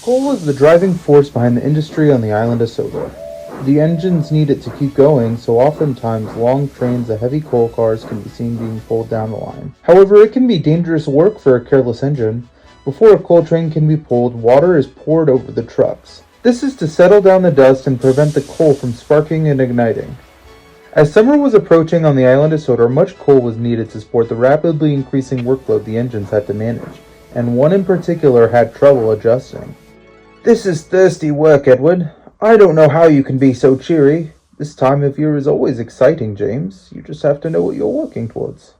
Coal is the driving force behind the industry on the island of Sodor. The engines need it to keep going, so oftentimes long trains of heavy coal cars can be seen being pulled down the line. However, it can be dangerous work for a careless engine. Before a coal train can be pulled, water is poured over the trucks. This is to settle down the dust and prevent the coal from sparking and igniting. As summer was approaching on the island of Sodor, much coal was needed to support the rapidly increasing workload the engines had to manage, and one in particular had trouble adjusting. "This is thirsty work, Edward. I don't know how you can be so cheery. This time of year is always exciting, James. You just have to know what you're working towards."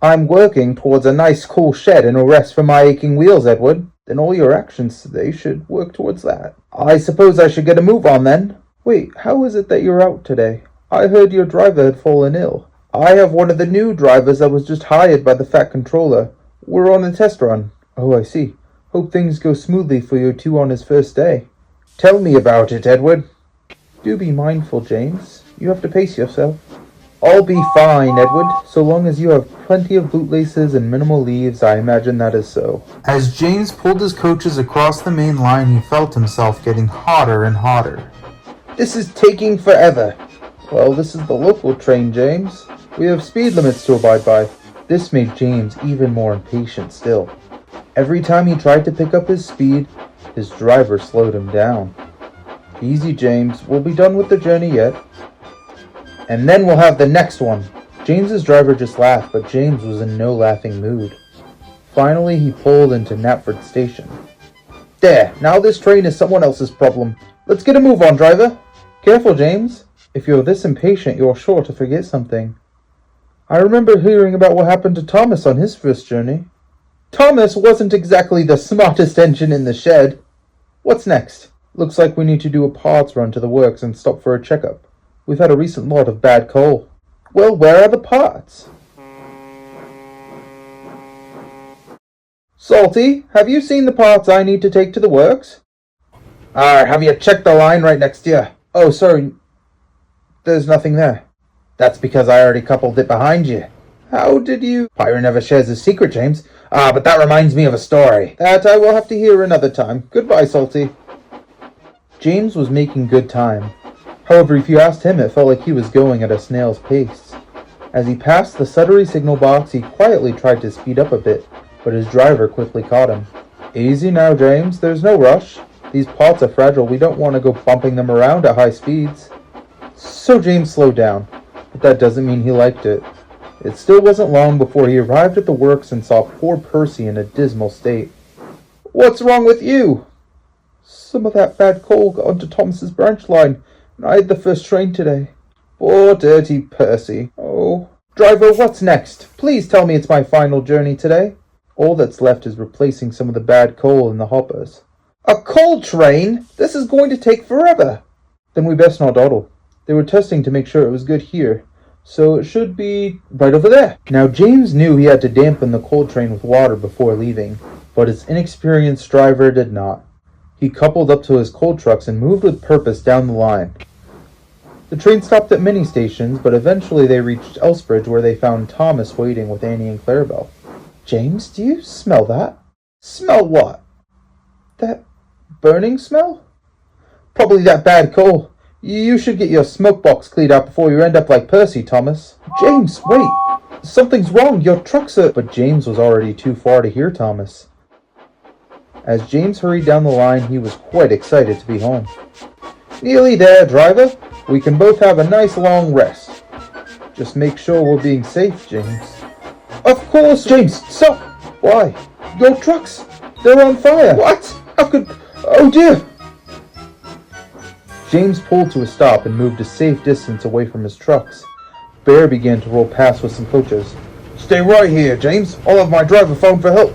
"I'm working towards a nice cool shed and a rest for my aching wheels, Edward." "Then all your actions today should work towards that." "I suppose I should get a move on then." "Wait, how is it that you're out today? I heard your driver had fallen ill." "I have one of the new drivers that was just hired by the Fat Controller. We're on a test run." "Oh, I see. Hope things go smoothly for you two on his first day." "Tell me about it, Edward." "Do be mindful, James. You have to pace yourself." "I'll be fine, Edward. So long as you have plenty of bootlaces and minimal leaves, I imagine that is so." As James pulled his coaches across the main line, he felt himself getting hotter and hotter. "This is taking forever." "Well, this is the local train, James. We have speed limits to abide by." This made James even more impatient still. Every time he tried to pick up his speed, his driver slowed him down. "Easy, James. We'll be done with the journey yet. And then we'll have the next one." James's driver just laughed, but James was in no laughing mood. Finally, he pulled into Knapford Station. "There, now this train is someone else's problem. Let's get a move on, driver." "Careful, James. If you're this impatient, you're sure to forget something. I remember hearing about what happened to Thomas on his first journey." "Thomas wasn't exactly the smartest engine in the shed." "What's next?" "Looks like we need to do a parts run to the works and stop for a checkup. We've had a recent lot of bad coal." "Well, where are the parts?" "Salty, have you seen the parts I need to take to the works?" Have you checked the line right next to you?" "Oh, sorry. There's nothing there." "That's because I already coupled it behind you." "How did you—" "Pirate never shares his secret, James. But that reminds me of a story." "That I will have to hear another time. Goodbye, Salty." James was making good time. However, if you asked him, it felt like he was going at a snail's pace. As he passed the Sudbury signal box, he quietly tried to speed up a bit, but his driver quickly caught him. "Easy now, James. There's no rush. These pots are fragile. We don't want to go bumping them around at high speeds." So James slowed down, but that doesn't mean he liked it. It still wasn't long before he arrived at the works and saw poor Percy in a dismal state. "What's wrong with you?" "Some of that bad coal got onto Thomas's branch line, and I had the first train today." "Poor dirty Percy." "Oh. Driver, what's next? Please tell me it's my final journey today." "All that's left is replacing some of the bad coal in the hoppers." "A coal train? This is going to take forever." "Then we best not dawdle. They were testing to make sure it was good here, so it should be right over there." Now James knew he had to dampen the coal train with water before leaving, but his inexperienced driver did not. He coupled up to his coal trucks and moved with purpose down the line. The train stopped at many stations, but eventually they reached Elsbridge, where they found Thomas waiting with Annie and Clarabelle. "James, do you smell that?" "Smell what?" "That burning smell?" "Probably that bad coal. You should get your smoke box cleaned out before you end up like Percy, Thomas." "James, wait! Something's wrong. Your trucks are—" But James was already too far to hear Thomas. As James hurried down the line, he was quite excited to be home. "Nearly there, driver. We can both have a nice long rest. Just make sure we're being safe, James." "Of course." "James, stop!" "Why?" "Your trucks! They're on fire!" "What? How could— Oh dear!" James pulled to a stop and moved a safe distance away from his trucks. Bear began to roll past with some coaches. "Stay right here, James. I'll have my driver phone for help."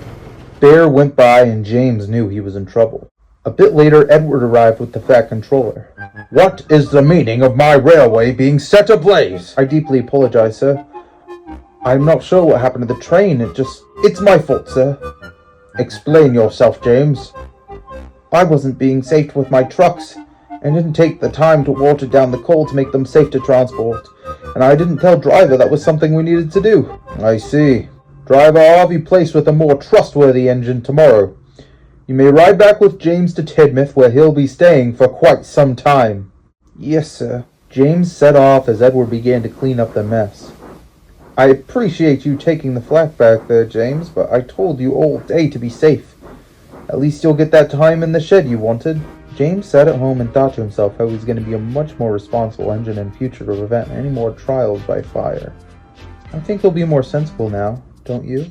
Bear went by and James knew he was in trouble. A bit later, Edward arrived with the Fat Controller. "What is the meaning of my railway being set ablaze?" "I deeply apologize, sir. I'm not sure what happened to the train. It's my fault, sir." "Explain yourself, James." "I wasn't being safe with my trucks, and didn't take the time to water down the coal to make them safe to transport. And I didn't tell driver that was something we needed to do." "I see. Driver, I'll have you placed with a more trustworthy engine tomorrow. You may ride back with James to Tidmouth, where he'll be staying for quite some time." "Yes, sir." James set off as Edward began to clean up the mess. "I appreciate you taking the flak back there, James, but I told you all day to be safe. At least you'll get that time in the shed you wanted." James sat at home and thought to himself how he's going to be a much more responsible engine in future to prevent any more trials by fire. I think he'll be more sensible now, don't you?